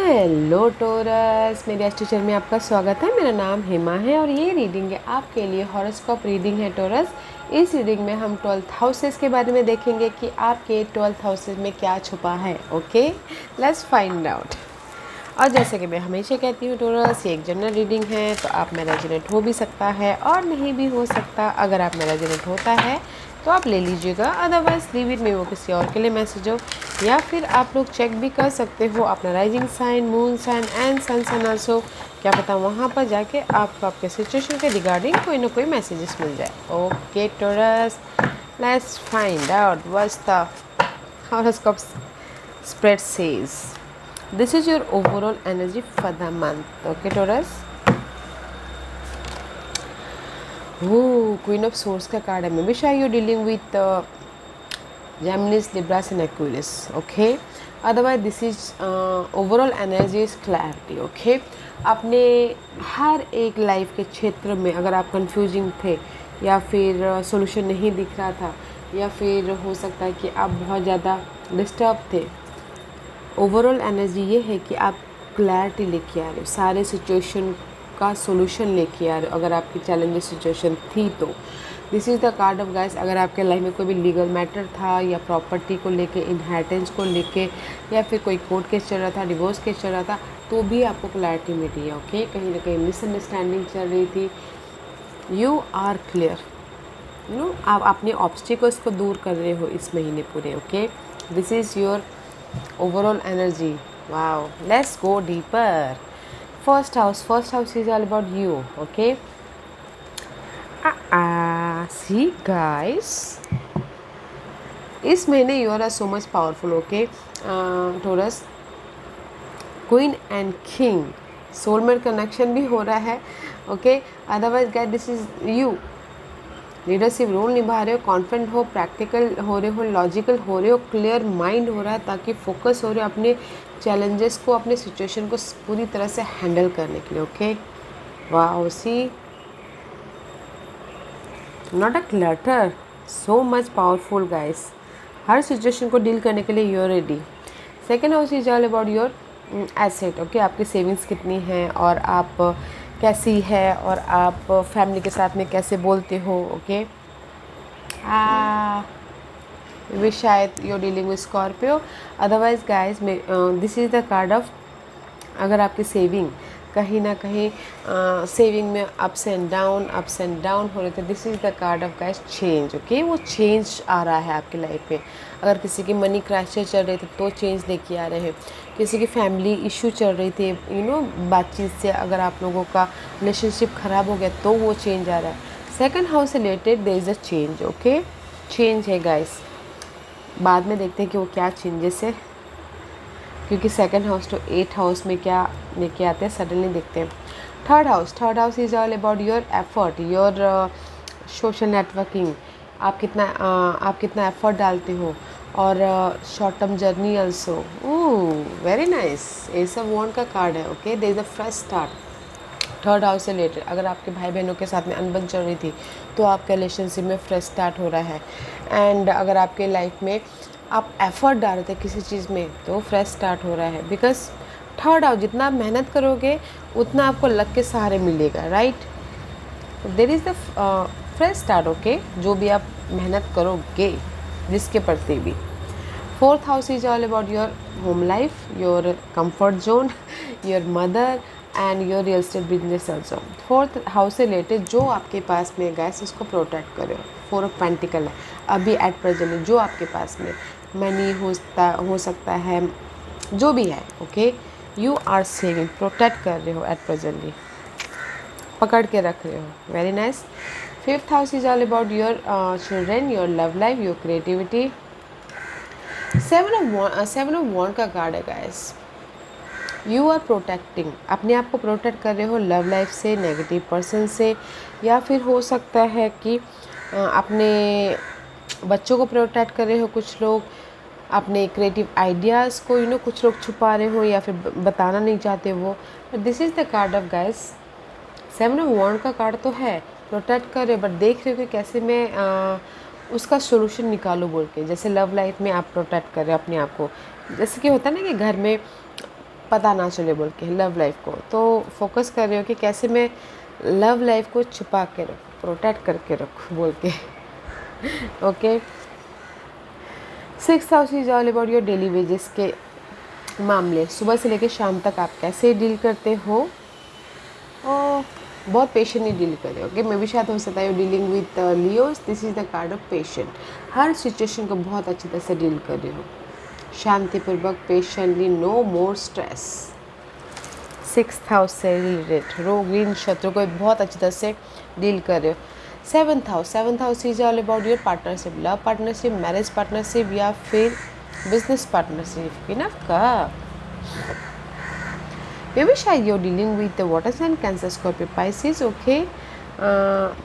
Hello torus, मेरे astro channel में आपका स्वागत है। मेरा नाम हेमा है और ये रीडिंग है आपके लिए हॉरोस्कोप रीडिंग है टोरस। इस रीडिंग में हम 12th हाउसेस के बारे में देखेंगे कि आपके 12th हाउसेस में क्या छुपा है। Okay, let's find out. और जैसे कि मैं हमेशा कहती हूँ टोरस, ये एक जनरल रीडिंग है, तो आप में रेजोनेट हो भी सकता है और नहीं भी हो सकता। अगर आप में रेजोनेट होता है तो आप ले लीजिएगा, अदरवाइज लीव इट में, वो किसी और के लिए मैसेज हो। या फिर आप लोग चेक भी कर सकते हो अपना rising sign, moon sign and sun sign also. क्या पता वहाँ पर जाके आपको आपके सिचुएशन के रिगार्डिंग कोई ना कोई मैसेजेस मिल जाए। Okay Taurus, let's find out what's the horoscope spread says. This is your overall energy for the month. Okay Taurus. Queen of Swords का कार्ड है। Maybe sure you're dealing with Geminis, Libras and Aquarius. Okay. Otherwise this is overall energy is clarity. Okay. अपने हर एक life के क्षेत्र में अगर आप confusing थे या फिर सोल्यूशन नहीं दिख रहा था या फिर हो सकता है कि आप बहुत ज़्यादा डिस्टर्ब थे, ओवरऑल एनर्जी ये है कि आप क्लैरिटी लेके आ रहे हो, सारे सिचुएशन का सोल्यूशन लेके आ रहे हो। अगर आपकी चैलेंजिंग सिचुएशन थी तो this is the card of guys. अगर आपके लाइफ में कोई भी लीगल मैटर था या प्रॉपर्टी को लेके, इनहेरिटेंस को लेके, या फिर कोई कोर्ट केस चल रहा था, डिवोर्स केस चल रहा था, तो भी आपको क्लैरिटी मिली है। ओके, कहीं ना कहीं मिसअंडरस्टैंडिंग चल रही थी, यू आर क्लियर, आप अपने ऑब्स्टिकल्स को दूर कर रहे हो इस महीने पूरे। Okay, this is your overall energy. Wow, let's go deeper. First house is all about you. Okay. See guys, इस महीने you are so much powerful. Okay, Taurus, Queen and King, soulmate connection भी हो रहा है. Okay, otherwise guys this is you. Leadership role निभा रहे हो, confident हो, प्रैक्टिकल हो रहे हो, लॉजिकल हो रहे हो, क्लियर माइंड हो रहा है, ताकि फोकस हो रहे हो अपने चैलेंजेस को, अपने सिचुएशन को पूरी तरह से हैंडल करने के लिए। ओके, वाह, see not a clutter, so much powerful guys. हर सिचुएशन को डील करने के लिए you are ready. Second house is all about your asset. Okay, आपकी सेविंग्स कितनी हैं और आप कैसी है और आप फैमिली के साथ में कैसे बोलते हो। ओके, वे शायद you dealing with Scorpio, otherwise guys this is the card of, अगर आपकी सेविंग कहीं ना कहीं सेविंग में अप्स एंड डाउन हो रहे थे, this is the card of guys change. Okay, वो चेंज आ रहा है आपकी लाइफ में। अगर किसी की मनी क्रैशेज चल रहे थे तो चेंज लेके आ रहे हैं, किसी की फैमिली इशू चल रही थी, बातचीत से अगर आप लोगों का रिलेशनशिप ख़राब हो गया तो वो चेंज आ रहा है। सेकंड हाउस से related there is a change. Okay, change है गाइस, बाद में देखते हैं कि वो क्या चेंजेस है, क्योंकि सेकंड हाउस तो 8th हाउस में क्या लेके आते हैं सडनली देखते हैं। Third house is all about your effort, your social networking, आप कितना एफर्ट डालते हो, और short term journey also. Very nice, ace of wand का कार्ड है। Okay, there is a fresh start. Third house से रिलेटेड अगर आपके भाई बहनों के साथ में अनबन चल रही थी तो आपके रिलेशनशिप में फ्रेश स्टार्ट हो रहा है। एंड अगर आपके लाइफ में आप एफर्ट डाल रहे थे किसी चीज़ में तो फ्रेश स्टार्ट हो रहा है, बिकॉज थर्ड हाउस, जितना आप मेहनत करोगे उतना आपको लक के सहारे मिलेगा, right. There is the fresh start. Okay, जो भी आप मेहनत करोगे जिसके प्रति भी। Fourth house is all about your home life, your comfort zone, your mother and your real estate business also. Fourth house से रिलेटेड जो आपके पास में गैस, उसको प्रोटेक्ट करो। 4 ऑफ पेंटिकल है अभी एट प्रेजेंट, जो आपके पास में मनी हो सकता है, जो भी है। Okay, you are saving, protect कर रहे हो एट प्रेजेंटली, पकड़ के रख रहे हो। Very nice. Fifth house is all about your children, your love life, your creativity. Seven of wand का कार्ड है गाइस। यू आर प्रोटेक्टिंग, अपने आप को प्रोटेक्ट कर रहे हो लव लाइफ से, नेगेटिव पर्सन से, या फिर हो सकता है कि अपने बच्चों को प्रोटेक्ट कर रहे हो। कुछ लोग अपने क्रिएटिव आइडियाज़ को कुछ लोग छुपा रहे हो या फिर बताना नहीं चाहते वो। But this is the card of guys. Seven of wand का कार्ड तो है, प्रोटेक्ट कर रहे हो, बट देख रहे हो कि कैसे मैं उसका सोल्यूशन निकालूं बोल के। जैसे लव लाइफ में आप प्रोटेक्ट कर रहे हो अपने आप को, जैसे कि होता है ना कि घर में पता ना चले बोल के लव लाइफ को, तो फोकस कर रहे हो कि कैसे मैं लव लाइफ को छुपा के रखूँ, प्रोटेक्ट करके रखूँ बोल के। Okay, 6th house is all about your daily wages के मामले, सुबह से लेकर शाम तक आप कैसे डील करते हो। और बहुत पेशेंटली डील करें। ओके, मैं भी शायद हो सकता है dealing with Leos, this is the card of patient. Her situation को बहुत अच्छी तरह से डील कर रहे हो, शांतिपूर्वक, patiently, no more stress. 6th house से रिलेटेड रोग ऋण शत्रु को बहुत अच्छी तरह से डील कर रहे हो। 7th house is all about your partnership, love partnership, marriage partnership या फिर business partnership. Queen of cup, maybe शायद you're dealing with the water sign, Cancer, Scorpio, Pisces. Okay,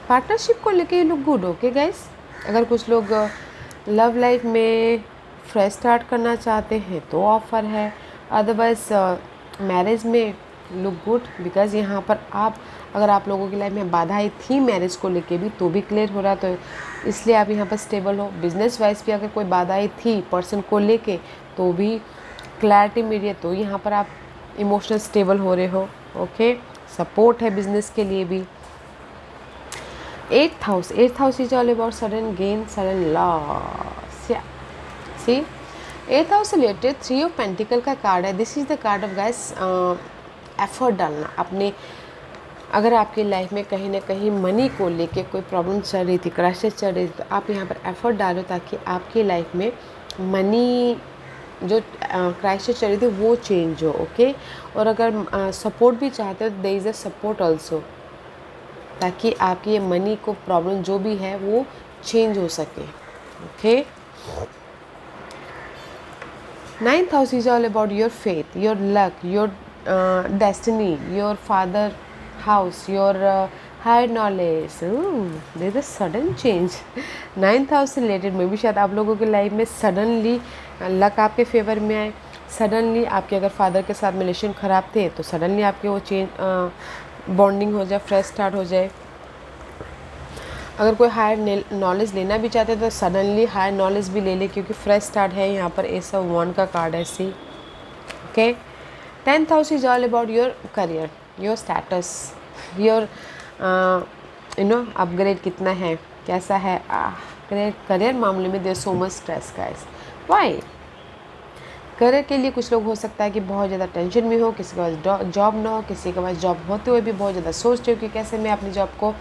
partnership को लेके ये लोग गुड। ओके गाइस, अगर कुछ लोग लव लाइफ में फ्रेश स्टार्ट करना चाहते हैं तो ऑफ़र है, अदरवाइज मैरिज में लुक गुड, बिकॉज यहाँ पर आप, अगर आप लोगों की लाइफ में बाधाएं थी मैरिज को लेके भी तो भी क्लियर हो रहा, तो इसलिए आप यहाँ पर स्टेबल हो। बिजनेस वाइज भी अगर कोई बाधाएं थी पर्सन को लेके तो भी क्लैरिटी मिल रही है, तो यहाँ पर आप इमोशनल स्टेबल हो रहे हो। ओके, सपोर्ट है बिजनेस के लिए भी। 8th house is all about sudden gain, sudden loss. See, 8th house से रिलेटेड 3 ऑफ पेंटिकल का कार्ड है। This is the card of guys effort डालना अपने, अगर आपकी लाइफ में कहीं ना कहीं मनी को लेके कोई प्रॉब्लम चल रही थी, क्राइसिस चल रही थी, तो आप यहाँ पर एफर्ट डालो ताकि आपकी लाइफ में मनी जो क्राइसिस चल रही थी वो चेंज हो। ओके, और अगर सपोर्ट भी चाहते हो तो there is a support also, ताकि आपकी ये मनी को प्रॉब्लम जो भी है वो चेंज हो सके। Okay, 9th house is all about your faith, your luck, your destiny, your father house, your higher knowledge. There is a sudden change. 9th house से रिलेटेड में भी शायद आप लोगों की लाइफ में सडनली लक आपके फेवर में आए, सडनली आपके अगर फादर के साथ रिलेशन ख़राब थे तो सडनली आपके वो चेंज बॉन्डिंग हो जाए, फ्रेश स्टार्ट हो जाए। अगर कोई हायर नॉलेज लेना भी चाहते हैं तो सडनली हायर नॉलेज भी ले ले, क्योंकि फ्रेश स्टार्ट है। यहाँ पर एस ऑफ वॉन्ड का कार्ड है see. Okay, 10th house is all about your career, your status, your upgrade कितना है, कैसा है। करियर मामले में there so much stress guys. Why? Career के लिए कुछ लोग हो सकता है कि बहुत ज़्यादा टेंशन में हो, किसी के पास जॉब ना हो, किसी के पास जॉब होते हुए भी बहुत ज़्यादा सोचते हो कि कैसे मैं अपनी जॉब को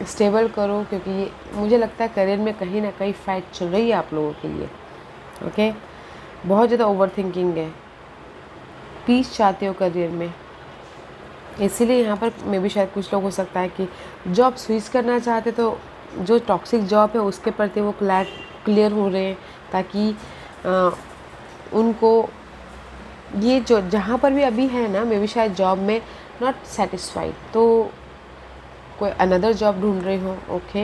स्टेबल करूं, क्योंकि मुझे लगता है करियर में कहीं ना कहीं फाइट चल रही है आप लोगों के लिए। ओके, बहुत ज़्यादा ओवर थिंकिंग है, पीस चाहते हो करियर में, इसीलिए यहाँ पर मे भी शायद कुछ लोग हो सकता है कि जॉब स्विच करना चाहते तो जो टॉक्सिक जॉब है उसके प्रति वो क्लियर हो रहे हैं, ताकि उनको ये जो जहाँ पर भी अभी है ना, मे भी शायद जॉब में नॉट सेटिस्फाइड, तो कोई अनदर जॉब ढूंढ रहे हो। Okay,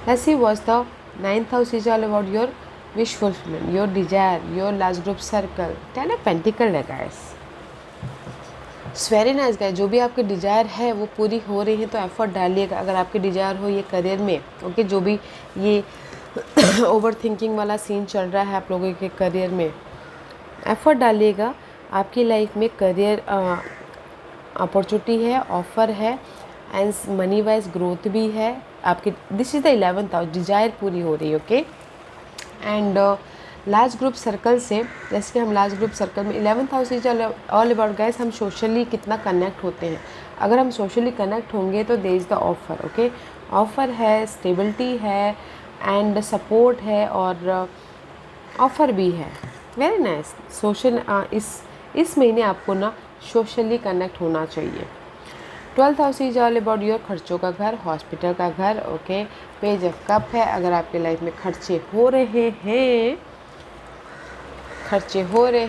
let's see what's the 9th house is all about your wish fulfilment, your desire, your last group circle. 10 of pentacle है guys, it's very nice guys. जो भी आपकी डिजायर है वो पूरी हो रही है तो एफर्ट डालिएगा। अगर आपकी डिजायर हो ये करियर में, ओके, जो भी ये ओवर थिंकिंग वाला सीन चल रहा है आप लोगों के करियर में, एफर्ट डालिएगा। आपकी लाइफ में करियर अपॉर्चुनिटी है, ऑफ़र है, एंड मनी वाइज ग्रोथ भी है आपकी। This is the 11th house, desire पूरी हो रही है। Okay, and last group circle से, जैसे कि हम लास्ट ग्रुप सर्कल में 11th house is all about guys, हम सोशली कितना कनेक्ट होते हैं। अगर हम सोशली कनेक्ट होंगे तो there is the offer. Okay, offer है, स्टेबिलिटी है, एंड सपोर्ट है, और ऑफ़र भी है। Very nice. सोशल इस महीने आपको ना सोशली कनेक्ट होना चाहिए। 12th house is all about your खर्चों का घर, हॉस्पिटल का घर। ओके, पेज ऑफ कप है। अगर आपके लाइफ में खर्चे हो रहे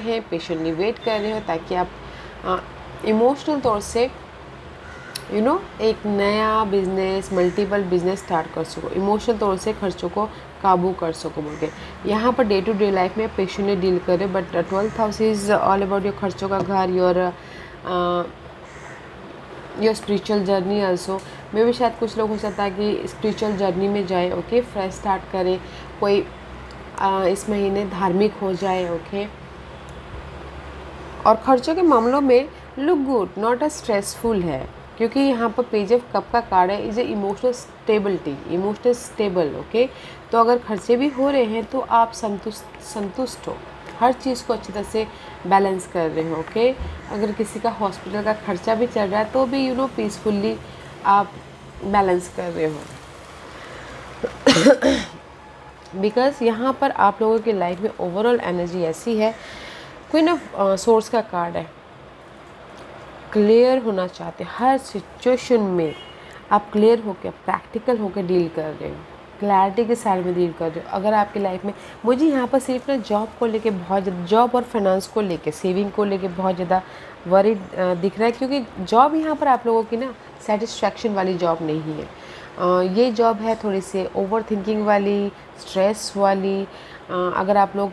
हैं, पेशेंटली वेट कर रहे हो ताकि आप इमोशनल तौर से एक नया बिजनेस, मल्टीपल बिजनेस स्टार्ट कर सको, इमोशनल तौर से खर्चों को काबू कर सको बोल के। यहाँ पर डे टू डे लाइफ में पेशेंटली डील करें, but 12th house is all about your खर्चों का घर, योर स्पिरिचुअल जर्नी आल्सो। मे भी शायद कुछ लोग हो सकता है कि स्पिरिचुअल जर्नी में जाए। ओके, फ्रेश स्टार्ट करें, कोई इस महीने धार्मिक हो जाए। ओके, और खर्चों के मामलों में look good not a stressful है, क्योंकि यहाँ पर पेज ऑफ कप का कार्ड है, is a emotional stability, emotional stable. Okay, तो अगर खर्चे भी हो रहे हैं तो आप संतुष्ट हो, हर चीज़ को अच्छी तरह से बैलेंस कर रहे हो। ओके, अगर किसी का हॉस्पिटल का खर्चा भी चल रहा है तो भी पीसफुली आप बैलेंस कर रहे हो। बिकॉज यहाँ पर आप लोगों की लाइफ में ओवरऑल एनर्जी ऐसी है, क्वीन ऑफ सोर्स का कार्ड है, क्लियर होना चाहते हैं हर सिचुएशन में, आप क्लियर होकर प्रैक्टिकल होकर डील कर रहे हो, क्लैरिटी के साथ में डील कर रहे हो। अगर आपकी लाइफ में मुझे यहाँ पर सिर्फ ना जॉब को लेके बहुत ज़्यादा, जॉब और फाइनेंस को लेके, सेविंग को लेके बहुत ज़्यादा वरीड दिख रहा है, क्योंकि जॉब यहाँ पर आप लोगों की ना सेटिस्फैक्शन वाली जॉब नहीं है। ये जॉब है थोड़ी सी ओवर थिंकिंग वाली, स्ट्रेस वाली। अगर आप लोग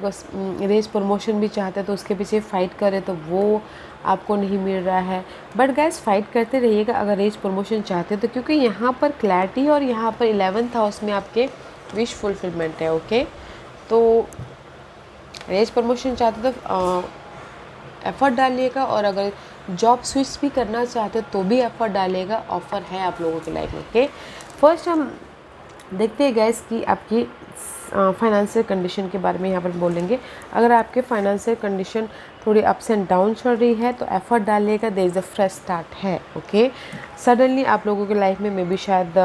रेस प्रमोशन भी चाहते हैं तो उसके पीछे फ़ाइट करें तो वो आपको नहीं मिल रहा है। बट गाइस फाइट करते रहिएगा अगर रेस प्रमोशन चाहते हैं तो, क्योंकि यहाँ पर क्लैरिटी और यहाँ पर 11th हाउस में आपके विश फुलफिलमेंट है। ओके, तो रेस प्रमोशन चाहते तो एफ़र्ट डालिएगा, और अगर जॉब स्विच भी करना चाहते तो भी एफ़र्ट डालिएगा, ऑफ़र है आप लोगों की लाइफ में। ओके, फर्स्ट हम देखते हैं गैस कि आपकी फाइनेंशियल कंडीशन के बारे में यहाँ पर बोलेंगे। अगर आपके फाइनेंशियल कंडीशन थोड़ी अप्स एंड डाउन चल रही है तो एफ़र्ट डालिएगा, there is a fresh start है। ओके, सडनली आप लोगों की लाइफ में भी शायद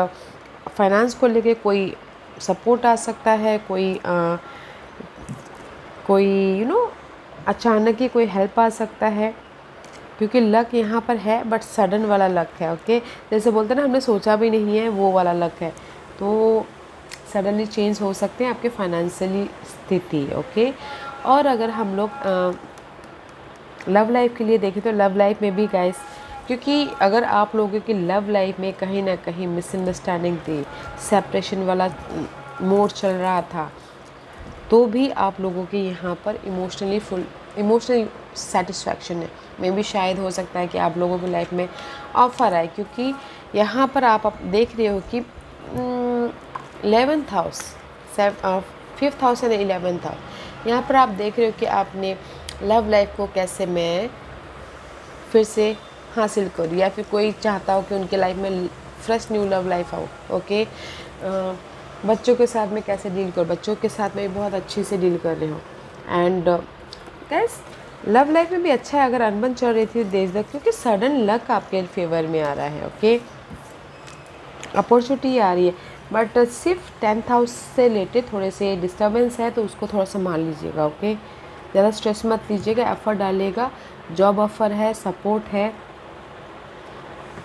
फाइनेंस को लेके कोई सपोर्ट आ सकता है, कोई अचानक ही कोई हेल्प आ सकता है, क्योंकि लक यहाँ पर है बट सडन वाला लक है। ओके, जैसे बोलते हैं ना हमने सोचा भी नहीं है वो वाला लक है, तो सडनली चेंज हो सकते हैं आपके फाइनेंशियली स्थिति। ओके, और अगर हम लोग लव लाइफ के लिए देखें तो लव लाइफ में भी गाइस, क्योंकि अगर आप लोगों की लव लाइफ में कहीं ना कहीं मिसअंडरस्टैंडिंग थी, सेपरेशन वाला मोड चल रहा था, तो भी आप लोगों के यहाँ पर इमोशनल सेटिस्फैक्शन है। मे भी शायद हो सकता है कि आप लोगों की लाइफ में ऑफर आए, क्योंकि यहाँ पर आप देख रहे हो कि 11th house, 5th house and 11th house, यहाँ पर आप देख रहे हो कि आपने लव लाइफ को कैसे मैं फिर से हासिल करूँ, या फिर कोई चाहता हो कि उनके लाइफ में फ्रेश न्यू लव लाइफ आओ। ओके, बच्चों के साथ में कैसे डील करो, बच्चों के साथ में भी बहुत अच्छे से डील कर रहे हो। एंड गाइस लव लाइफ में भी अच्छा है, अगर अनबन चल रही थी देश तक, क्योंकि सडन लक आपके फेवर में आ रहा है। ओके, अपॉर्चुनिटी आ रही है, बट सिर्फ 10th हाउस से रिलेटेड थोड़े से डिस्टर्बेंस है, तो उसको थोड़ा संभाल लीजिएगा। ओके, ज़्यादा स्ट्रेस मत लीजिएगा, एफर्ट डालिएगा, जॉब ऑफर है, सपोर्ट है,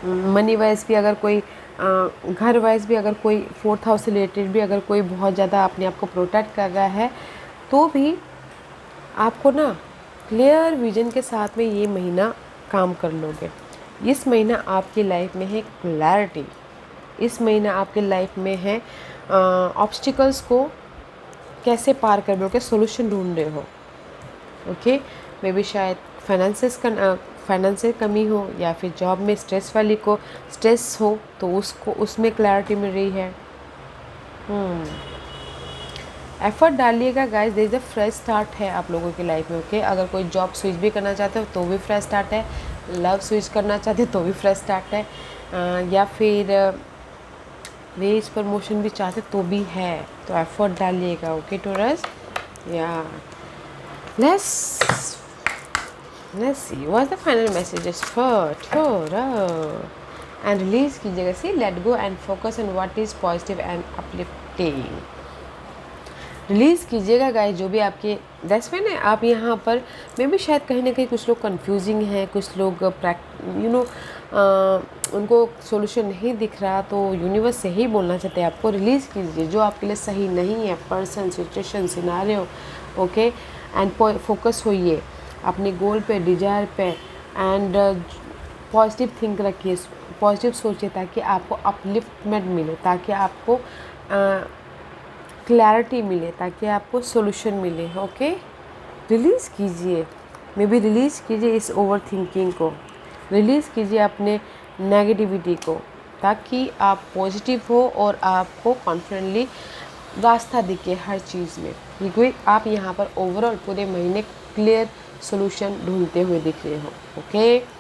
मनी वाइज भी अगर कोई घर वाइज भी अगर कोई 4th हाउस से रिलेटेड भी अगर कोई बहुत ज़्यादा अपने आप को प्रोटेक्ट कर रहा है, तो भी आपको ना क्लियर विजन के साथ में ये महीना काम कर लोगे। इस महीना आपकी लाइफ में है क्लैरिटी, इस महीना आपके लाइफ में है ऑब्स्टिकल्स को कैसे पार कर लोगे, सोल्यूशन ढूंढ रहे हो। ओके, मे बी शायद फाइनेंशियल कमी हो, या फिर जॉब में स्ट्रेस हो तो उसमें क्लैरिटी मिल रही है। एफर्ट डालिएगा guys, there is a fresh start है आप लोगों की लाइफ में। ओके, अगर कोई जॉब स्विच भी करना चाहते हो तो भी फ्रेश स्टार्ट है, लव स्विच करना चाहते हो तो भी फ्रेश स्टार्ट है, या फिर वेज प्रमोशन भी चाहते तो भी है, तो एफर्ट डालिएगा। ओके टॉरस, या let's see what's the final messages for Taurus, and release कीजिएगा, see let go and focus on what is positive and uplifting। Release कीजिएगा गाइस जो भी आपके दैट्स में ना, आप यहाँ पर मे भी शायद कहीं ना कहीं कुछ लोग कंफ्यूजिंग हैं, कुछ लोग उनको सॉल्यूशन नहीं दिख रहा, तो यूनिवर्स से ही बोलना चाहते हैं आपको रिलीज़ कीजिए जो आपके लिए सही नहीं है, person, situation, scenario. Okay, and focus होइए अपने गोल पे, डिजायर पे, एंड पॉजिटिव थिंक रखिए, पॉजिटिव सोचिए, ताकि आपको अपलिफ्टमेंट मिले, ताकि आपको क्लैरिटी मिले, ताकि आपको सॉल्यूशन मिले। ओके, रिलीज़ कीजिए, मे बी रिलीज़ कीजिए इस ओवर थिंकिंग को, रिलीज़ कीजिए अपने नेगेटिविटी को, ताकि आप पॉजिटिव हो और आपको कॉन्फिडेंटली रास्ता दिखे हर चीज़ में। क्योंकि आप यहाँ पर ओवरऑल पूरे महीने क्लियर सोल्यूशन ढूंढते हुए दिख रहे हो। ओके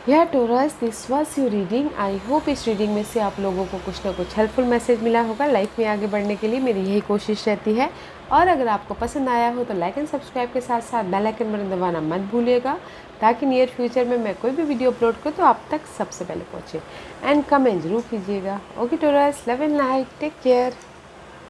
या Taurus, this was your reading. I hope इस रीडिंग में से आप लोगों को कुछ ना कुछ हेल्पफुल मैसेज मिला होगा। लाइफ में आगे बढ़ने के लिए मेरी यही कोशिश रहती है। और अगर आपको पसंद आया हो तो लाइक एंड सब्सक्राइब के साथ साथ बेल आइकन बटन दबाना मत भूलिएगा, ताकि नियर फ्यूचर में मैं कोई भी वीडियो अपलोड करूँ तो आप तक सबसे पहले पहुँचे। एंड कमेंट जरूर कीजिएगा। Okay Taurus, love and light, take care.